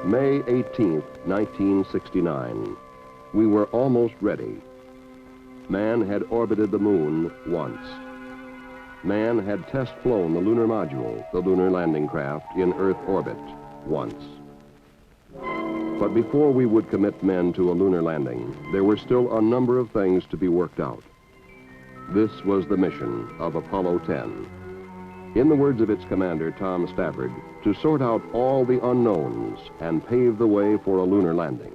May 18th, 1969. We were almost ready. Man had orbited the moon once. Man had test flown the Lunar Module, the lunar landing craft, in Earth orbit once. But before we would commit men to a lunar landing, there were still a number of things to be worked out. This was the mission of Apollo 10. In the words of its commander, Tom Stafford, to sort out all the unknowns and pave the way for a lunar landing.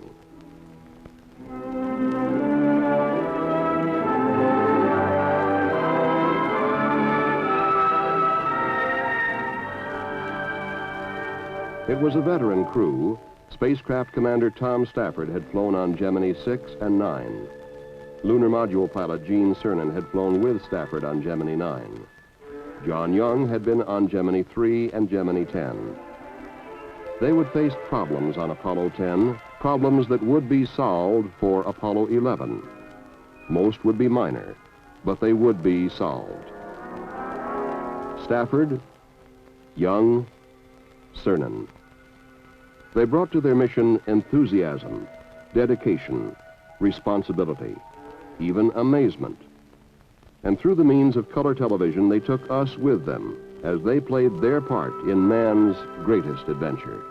It was a veteran crew. Spacecraft Commander Tom Stafford had flown on Gemini 6 and 9. Lunar Module pilot Gene Cernan had flown with Stafford on Gemini 9. John Young had been on Gemini 3 and Gemini 10. They would face problems on Apollo 10, problems that would be solved for Apollo 11. Most would be minor, but they would be solved. Stafford, Young, Cernan. They brought to their mission enthusiasm, dedication, responsibility, even amazement. And through the means of color television, they took us with them as they played their part in man's greatest adventure.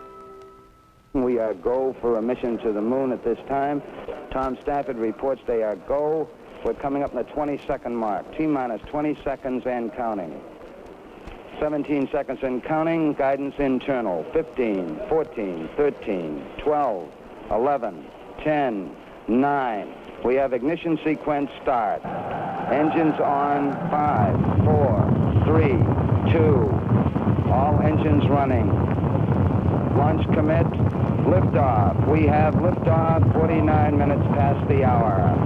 We are go for a mission to the moon at this time. Tom Stafford reports they are go. We're coming up in the 20-second mark. T-minus 20 seconds and counting. 17 seconds and counting. Guidance internal. 15, 14, 13, 12, 11, 10, 9. We have ignition sequence start. Engines on. 5, 4, 3, 2. All engines running. Launch commit. Liftoff. We have liftoff 49 minutes past the hour.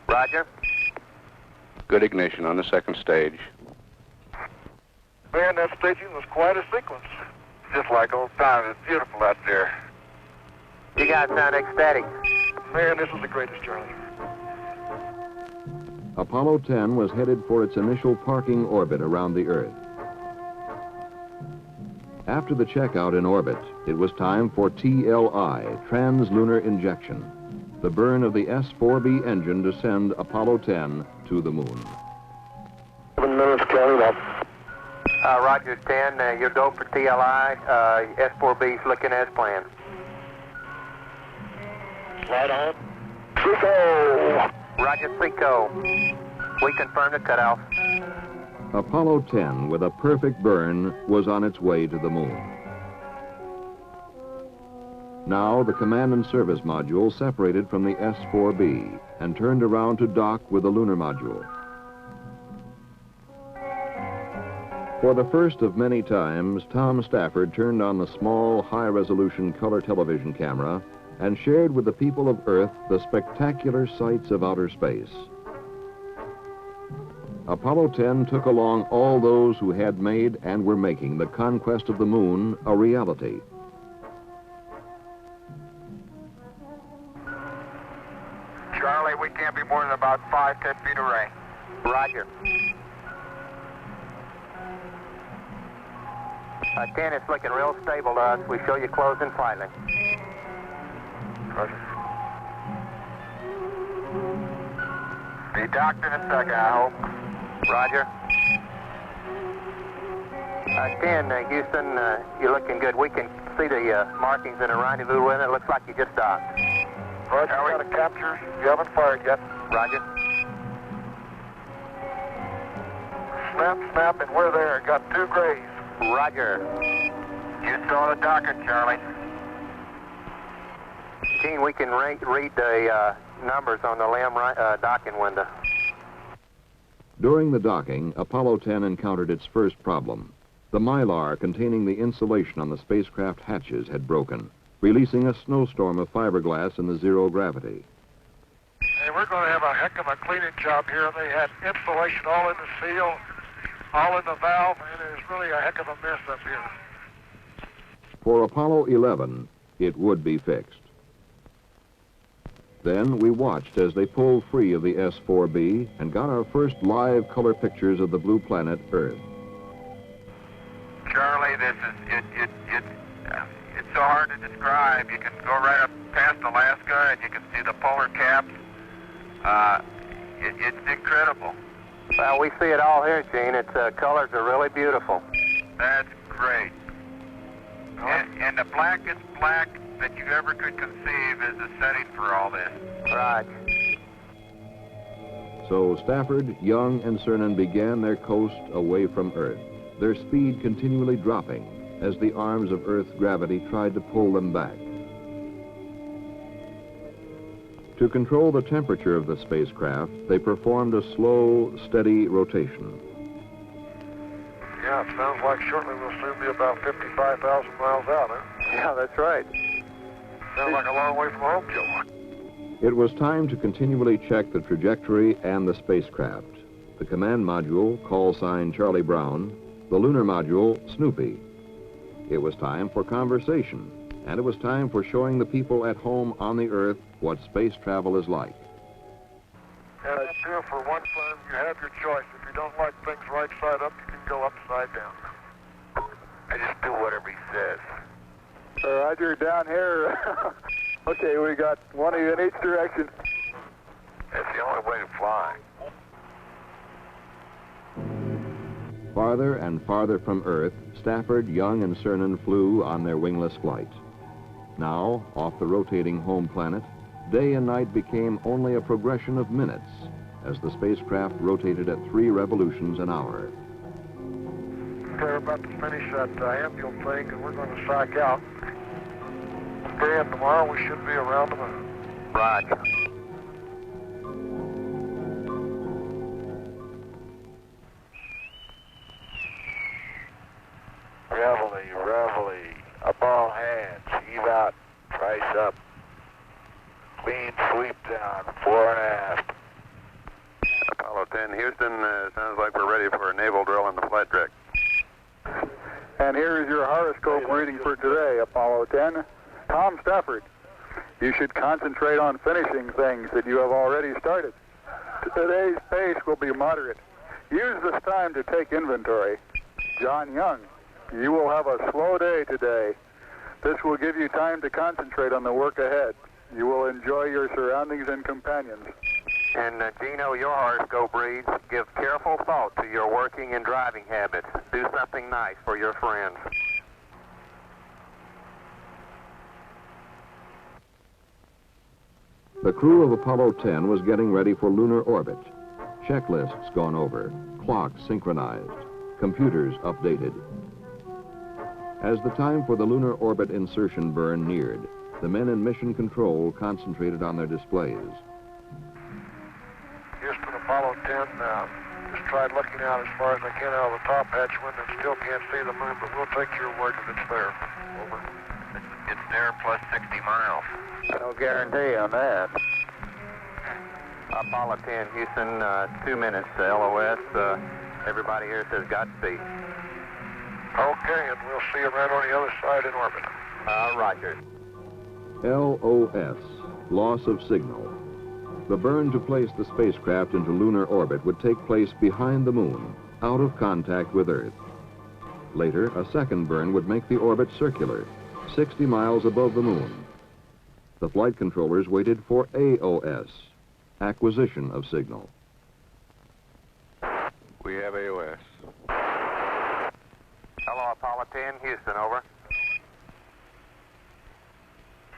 Roger. Good ignition on the second stage. Man, that staging was quite a sequence. Just like old times. It's beautiful out there. You guys sound ecstatic. Man, this is the greatest, Charlie. Apollo 10 was headed for its initial parking orbit around the Earth. After the checkout in orbit, it was time for TLI, translunar injection, the burn of the S-4B engine to send Apollo 10 to the moon. 7 minutes, counting up. Roger, 10. You'll go for TLI. S-4B's looking as planned. Right on. Seco. Roger, Seco. We confirm the cutoff. Apollo 10, with a perfect burn, was on its way to the moon. Now, the command and service module separated from the S-4B and turned around to dock with the Lunar Module. For the first of many times, Tom Stafford turned on the small, high-resolution color television camera and shared with the people of Earth the spectacular sights of outer space. Apollo 10 took along all those who had made and were making the conquest of the moon a reality. Charlie, we can't be more than about 5-10 feet away. Roger. 10 is looking real stable to us. We show you closing slightly. Roger. Be docked in a second, I hope. Roger. 10, Houston, you're looking good. We can see the markings in a rendezvous with it. It looks like you just docked. Roger, we got a capture. You haven't fired yet. Roger. Snap, snap, and we're there. Got 2 grays. Roger. You saw the docket, Charlie. Gene, we can read the numbers on the LEM docking window. During the docking, Apollo 10 encountered its first problem. The mylar containing the insulation on the spacecraft hatches had broken, releasing a snowstorm of fiberglass in the zero gravity. Hey, we're going to have a heck of a cleaning job here. They had insulation all in the seal, all in the valve, and it is really a heck of a mess up here. For Apollo 11, it would be fixed. Then we watched as they pulled free of the S-4B and got our first live color pictures of the blue planet Earth. Charlie, this is, it's so hard to describe. You can go right up past Alaska and you can see the polar caps. It's incredible. Well, we see it all here, Gene. Its colors are really beautiful. That's great. And the blackest black that you ever could conceive is the setting for all this. Right. So Stafford, Young, and Cernan began their coast away from Earth, their speed continually dropping as the arms of Earth's gravity tried to pull them back. To control the temperature of the spacecraft, they performed a slow, steady rotation. Yeah, it sounds like shortly we'll soon be about 55,000 miles out, huh? Yeah, that's right. Sounds like a long way from home, Joe. It was time to continually check the trajectory and the spacecraft. The command module, call sign Charlie Brown, the lunar module, Snoopy. It was time for conversation, and it was time for showing the people at home on the Earth what space travel is like. And up here, for one time, you have your choice. If you don't like things right side up, you can go upside down. I just do whatever he says. Roger, down here. Okay, we got one of you in each direction. That's the only way to fly. Farther and farther from Earth, Stafford, Young, and Cernan flew on their wingless flight. Now, off the rotating home planet, day and night became only a progression of minutes as the spacecraft rotated at 3 revolutions an hour. They're about to finish that ambulance thing, and we're going to psych out. Today and tomorrow, we should be around the moon. Right. Reveille, up all hands, heave out, price up, clean sweep down, fore and aft. Apollo 10, Houston, sounds like we're ready for a naval drill in the flight deck. And here is your horoscope reading for today, Apollo 10. Tom Stafford, you should concentrate on finishing things that you have already started. Today's pace will be moderate. Use this time to take inventory. John Young, you will have a slow day today. This will give you time to concentrate on the work ahead. You will enjoy your surroundings and companions. And Gino, your horoscope reads, give careful thought to your working and driving habits. Do something nice for your friends. The crew of Apollo 10 was getting ready for lunar orbit. Checklists gone over, clocks synchronized, computers updated. As the time for the lunar orbit insertion burn neared, the men in mission control concentrated on their displays. Houston, Apollo 10, just tried looking out as far as I can out of the top hatch window and still can't see the moon, but we'll take your word that it's there. Over. It's there plus 60 miles. No guarantee on that. Apollo 10, Houston, 2 minutes to LOS. Everybody here says Godspeed. Okay, and we'll see you right on the other side in orbit. Roger. LOS, loss of signal. The burn to place the spacecraft into lunar orbit would take place behind the moon, out of contact with Earth. Later, a second burn would make the orbit circular, 60 miles above the moon. The flight controllers waited for AOS, acquisition of signal. We have AOS. Hello, Apollo 10, Houston, over.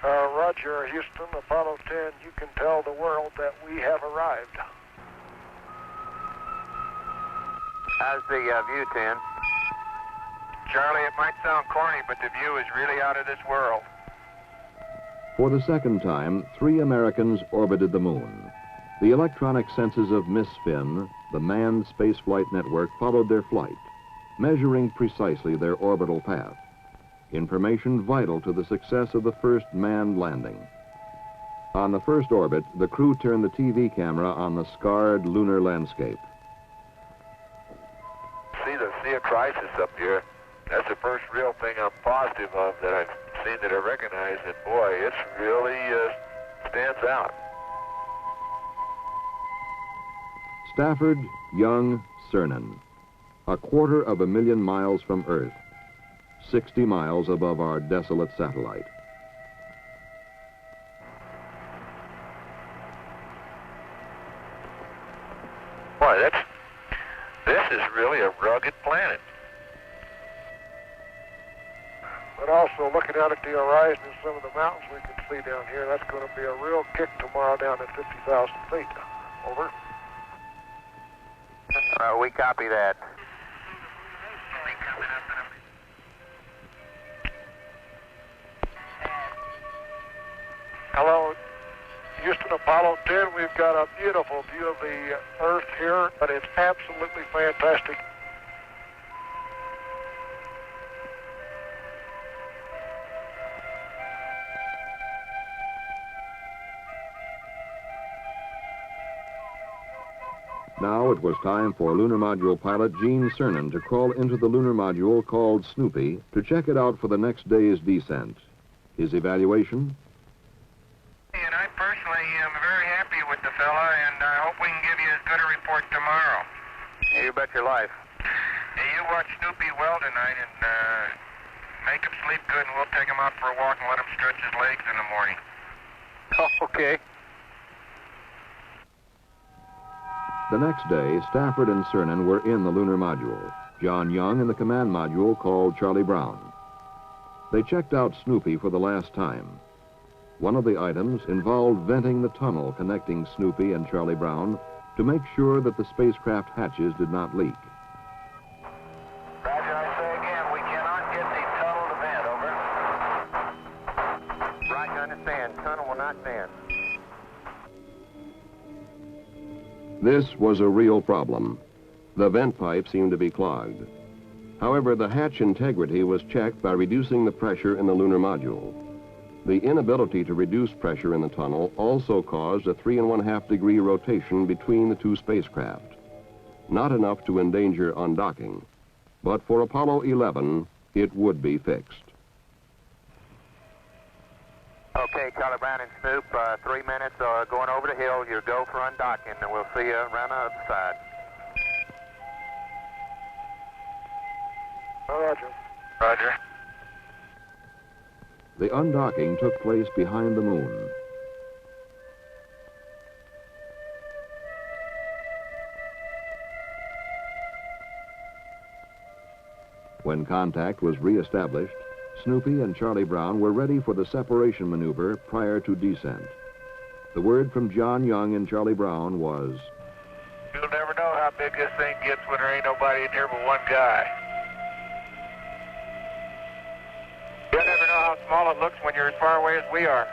Roger, Houston, Apollo 10, you can tell the world that we have arrived. How's the view, 10? Charlie, it might sound corny, but the view is really out of this world. For the second time, 3 Americans orbited the moon. The electronic senses of Miss Finn, the manned spaceflight network, followed their flight, measuring precisely their orbital path. Information vital to the success of the first manned landing. On the first orbit, the crew turned the TV camera on the scarred lunar landscape. See a crisis up here. That's the first real thing I'm positive of that I've seen that I recognize, and boy, it's really stands out. Stafford, Young, Cernan. 250,000 miles from Earth. 60 miles above our desolate satellite. Boy, this is really a rugged planet. But also looking out at the horizon and some of the mountains we can see down here, that's going to be a real kick tomorrow down at 50,000 feet. Over. We copy that. Hello, Houston, Apollo 10. We've got a beautiful view of the Earth here, but it's absolutely fantastic. Now it was time for Lunar Module pilot Gene Cernan to crawl into the lunar module called Snoopy to check it out for the next day's descent. His evaluation? And I personally am very happy with the fella, and I hope we can give you as good a report tomorrow. You bet your life. Hey, you watch Snoopy well tonight and make him sleep good, and we'll take him out for a walk and let him stretch his legs in the morning. Okay. The next day, Stafford and Cernan were in the lunar module, John Young in the command module called Charlie Brown. They checked out Snoopy for the last time. One of the items involved venting the tunnel connecting Snoopy and Charlie Brown to make sure that the spacecraft hatches did not leak. Roger, I say again, we cannot get the tunnel to vent, over. Roger, understand. Tunnel will not vent. This was a real problem. The vent pipe seemed to be clogged. However, the hatch integrity was checked by reducing the pressure in the lunar module. The inability to reduce pressure in the tunnel also caused a 3½ degree rotation between the two spacecraft. Not enough to endanger undocking, but for Apollo 11, it would be fixed. Okay, Charlie Brown and Snoop, 3 minutes going over the hill. You go for undocking, and we'll see you around the other side. Roger. Roger. The undocking took place behind the moon. When contact was re-established, Snoopy and Charlie Brown were ready for the separation maneuver prior to descent. The word from John Young and Charlie Brown was, You'll never know how big this thing gets when there ain't nobody in here but one guy. You'll never know how small it looks when you're as far away as we are.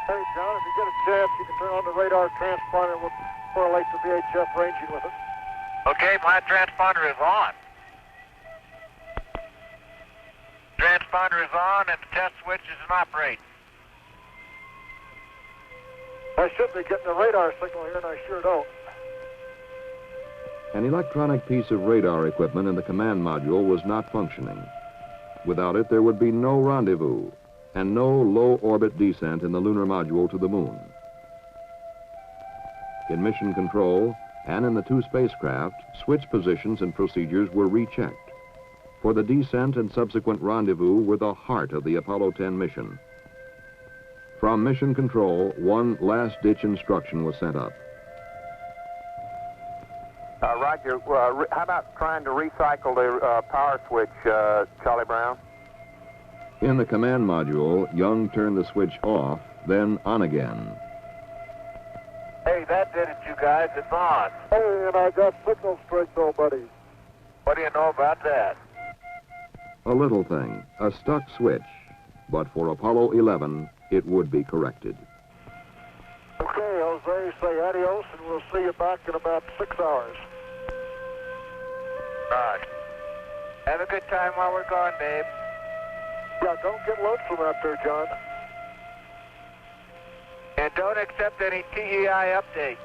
Hey, John, if you get a chance, you can turn on the radar transponder and we'll correlate the VHF ranging with it. Okay, my transponder is on. Transponder is on and the test switch is in operate. I should be getting a radar signal here, and I sure don't. an electronic piece of radar equipment in the command module was not functioning. Without it, there would be no rendezvous and no low-orbit descent in the lunar module to the moon. In mission control and in the two spacecraft, switch positions and procedures were rechecked. For the descent and subsequent rendezvous were the heart of the Apollo 10 mission. From mission control, one last-ditch instruction was sent up. Roger, how about trying to recycle the power switch, Charlie Brown? In the command module, Young turned the switch off, then on again. Hey, that did it, you guys. It's on. Hey, and I got signal strength, though, buddy. What do you know about that? A little thing, a stuck switch, but for Apollo 11, it would be corrected. Okay, Jose, say adios, and we'll see you back in about 6 hours. Right. Have a good time while we're gone, babe. Yeah, don't get lonesome out there, John. And don't accept any TEI updates.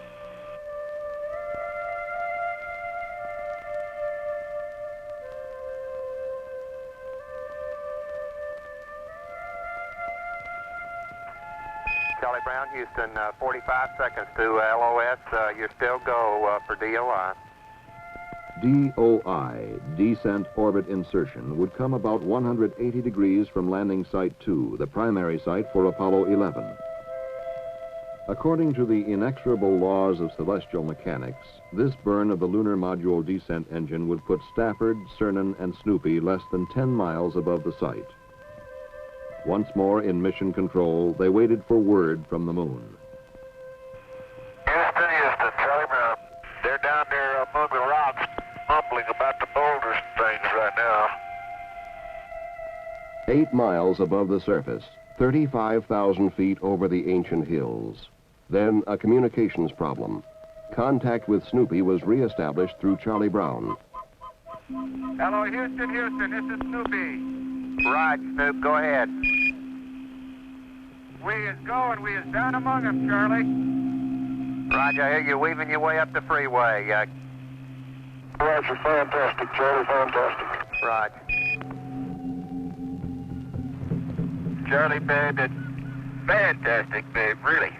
Charlie Brown, Houston, 45 seconds to LOS. You're still go for DOI. DOI, Descent Orbit Insertion, would come about 180 degrees from landing site 2, the primary site for Apollo 11. According to the inexorable laws of celestial mechanics, this burn of the Lunar Module descent engine would put Stafford, Cernan, and Snoopy less than 10 miles above the site. Once more in mission control, they waited for word from the moon. Houston, Charlie Brown. They're down there among the rocks, mumbling about the boulders and things right now. 8 miles above the surface, 35,000 feet over the ancient hills. Then a communications problem. Contact with Snoopy was reestablished through Charlie Brown. Hello, Houston, this is Snoopy. Right, Snoop, go ahead. We is going, we is down among them, Charlie. Roger, I hear you weaving your way up the freeway. Roger, fantastic, Charlie, fantastic. Right. Charlie, babe, it's fantastic, babe, really.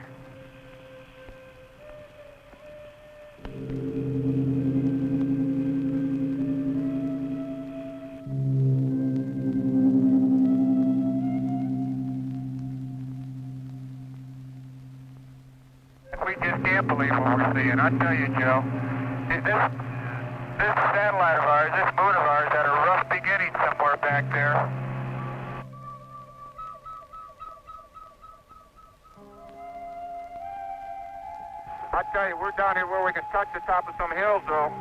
We just can't believe what we're seeing. I tell you, Joe, this satellite of ours, this moon of ours, had a rough beginning somewhere back there. I tell you, we're down here where we can touch the top of some hills, though.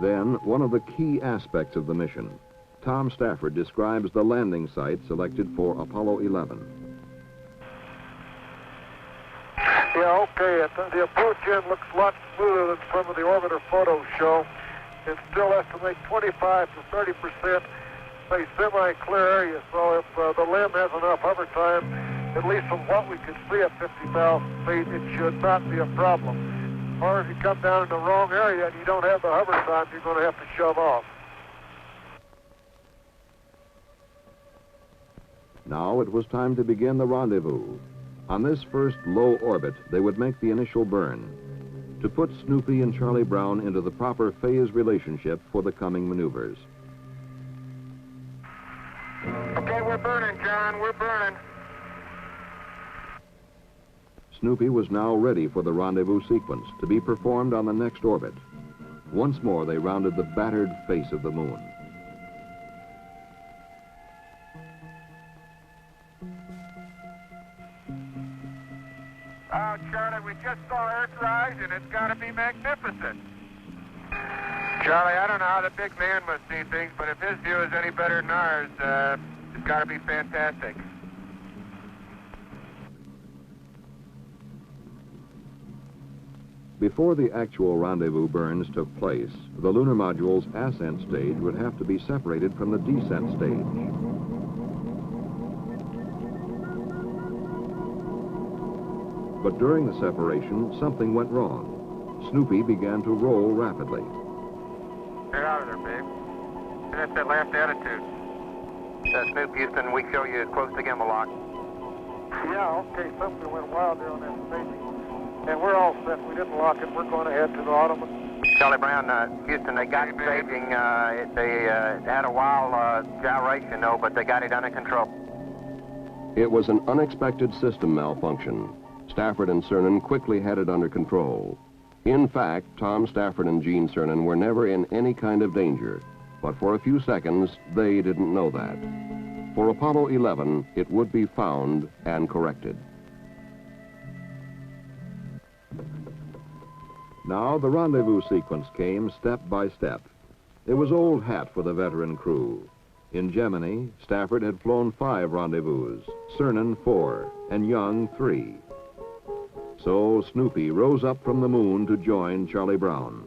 Then, one of the key aspects of the mission. Tom Stafford describes the landing site selected for Apollo 11. Yeah, okay, the approach end looks a lot smoother than some of the orbiter photos show. It still estimate 25 to 30%, say semi-clear area, so if the limb has enough hover time, at least from what we can see at 50,000 feet, it should not be a problem. Or if you come down in the wrong area and you don't have the hover time, you're going to have to shove off. Now it was time to begin the rendezvous. On this first low orbit, they would make the initial burn to put Snoopy and Charlie Brown into the proper phase relationship for the coming maneuvers. Okay, we're burning, John, we're burning. Snoopy was now ready for the rendezvous sequence to be performed on the next orbit. Once more, they rounded the battered face of the moon. Oh, Charlie, we just saw Earthrise, and it's got to be magnificent. Charlie, I don't know how the big man must see things, but if his view is any better than ours, it's got to be fantastic. Before the actual rendezvous burns took place, the lunar module's ascent stage would have to be separated from the descent stage. But during the separation, something went wrong. Snoopy began to roll rapidly. Get out of there, babe. That's that last attitude. Snoop, Houston, we show you close to gimbal lock. Yeah, okay, something went wild there on that staging. And we're all set. We didn't lock it. We're going to head to the Ottoman. Charlie Brown, Houston, they got staging. They had a wild gyration, though, but they got it under control. It was an unexpected system malfunction. Stafford and Cernan quickly had it under control. In fact, Tom Stafford and Gene Cernan were never in any kind of danger. But for a few seconds, they didn't know that. For Apollo 11, it would be found and corrected. Now the rendezvous sequence came step by step. It was old hat for the veteran crew. In Gemini, Stafford had flown 5 rendezvous, Cernan 4, and Young 3. So Snoopy rose up from the moon to join Charlie Brown.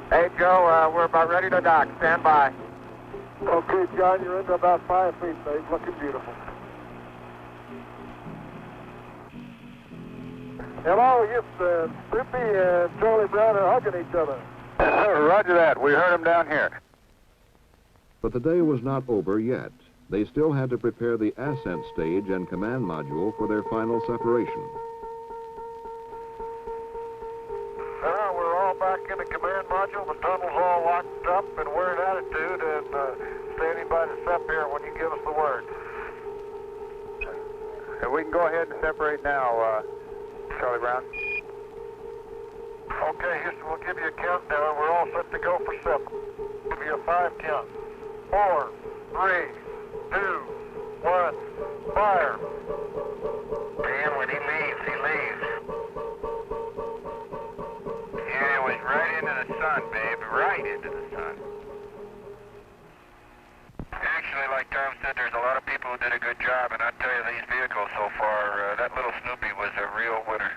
Hey, Joe, we're about ready to dock. Stand by. Okay, John, you're into about 5 feet, babe. Looking beautiful. Hello, yes, Snoopy and Charlie Brown are hugging each other. Roger that. We heard him down here. But the day was not over yet. They still had to prepare the ascent stage and command module for their final separation. We're all back in the command module. The tunnel's all locked up, and we're in attitude and standing by the sep here when you give us the word. And we can go ahead and separate now, Charlie Brown. Okay, Houston, we'll give you a countdown. We're all set to go for sep. Give you a 5 count. 4, 3, 2, 1, fire. Dan, when he leaves, he leaves. Yeah, it was right into the sun, babe, right into the sun. Actually, like Tom said, there's a lot of people who did a good job, and I tell you, these vehicles so far, that little Snoopy was a real winner.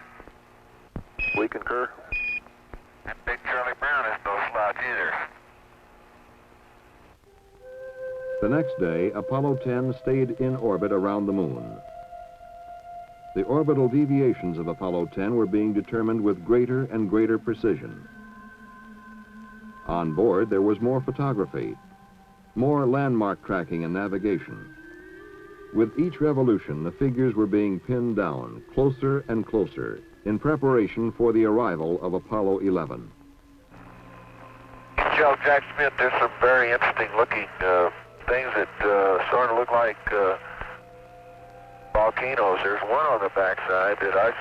We concur. And Big Charlie Brown is no slouch either. The next day, Apollo 10 stayed in orbit around the moon. The orbital deviations of Apollo 10 were being determined with greater and greater precision. On board, there was more photography, more landmark tracking and navigation. With each revolution, the figures were being pinned down closer and closer in preparation for the arrival of Apollo 11. Tell Jack Smith, there's some very interesting looking things that sort of look like volcanoes. There's one on the backside that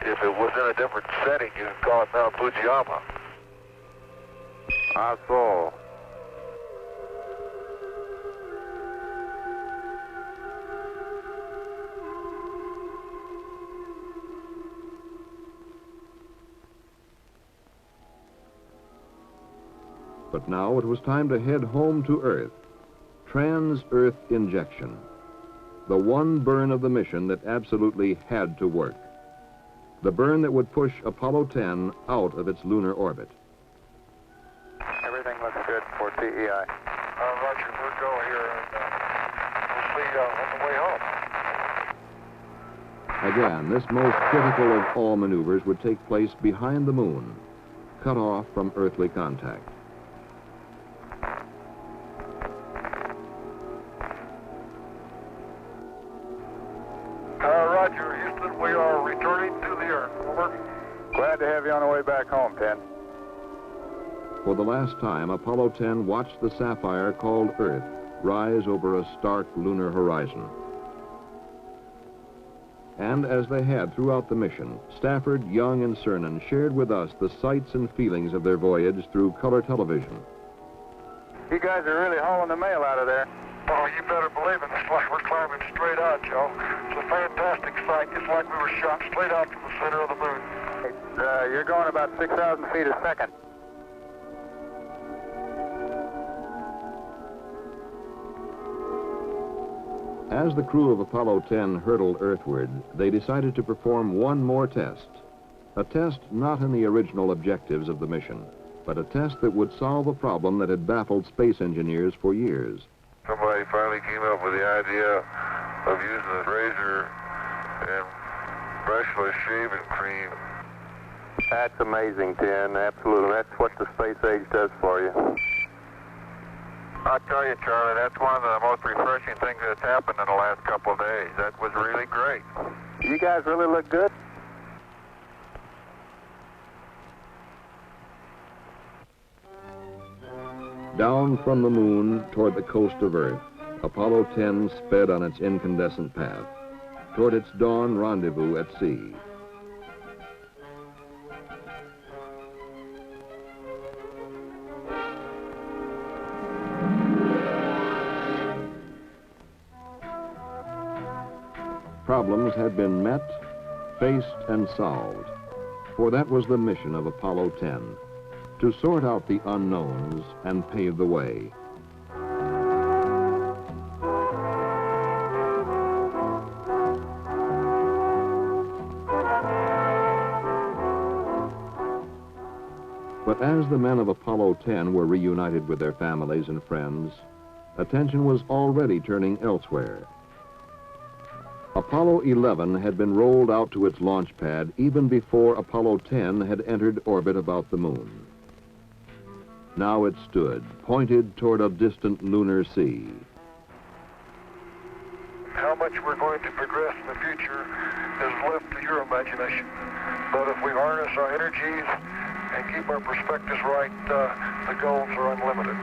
if it was in a different setting, you could call it Mount Fujiyama. I saw. But now it was time to head home to Earth. Trans-Earth injection. The one burn of the mission that absolutely had to work. The burn that would push Apollo 10 out of its lunar orbit. Everything looks good for TEI. Roger, we're go here, and we'll see you on the way home. Again, this most critical of all maneuvers would take place behind the moon, cut off from earthly contact. Roger, Houston, we are returning to the Earth. Over. Glad to have you on the way back home, 10. For the last time, Apollo 10 watched the sapphire called Earth rise over a stark lunar horizon. And as they had throughout the mission, Stafford, Young, and Cernan shared with us the sights and feelings of their voyage through color television. You guys are really hauling the mail out of there. Oh, you better believe it. It's like we're climbing straight out, Joe. It's a fantastic sight. It's like we were shot straight out from the center of the moon. You're going about 6,000 feet a second. As the crew of Apollo 10 hurtled earthward, they decided to perform one more test. A test not in the original objectives of the mission, but a test that would solve a problem that had baffled space engineers for years. Somebody finally came up with the idea of using a razor and brushless shaving cream. That's amazing, 10. Absolutely. That's what the space age does for you. I tell you, Charlie, that's one of the most refreshing things that's happened in the last couple of days. That was really great. You guys really look good. Down from the moon toward the coast of Earth, Apollo 10 sped on its incandescent path, toward its dawn rendezvous at sea. Problems had been met, faced, and solved, for that was the mission of Apollo 10. To sort out the unknowns and pave the way. But as the men of Apollo 10 were reunited with their families and friends, attention was already turning elsewhere. Apollo 11 had been rolled out to its launch pad even before Apollo 10 had entered orbit about the moon. Now it stood, pointed toward a distant lunar sea. How much we're going to progress in the future is left to your imagination. But if we harness our energies and keep our perspectives right, the goals are unlimited.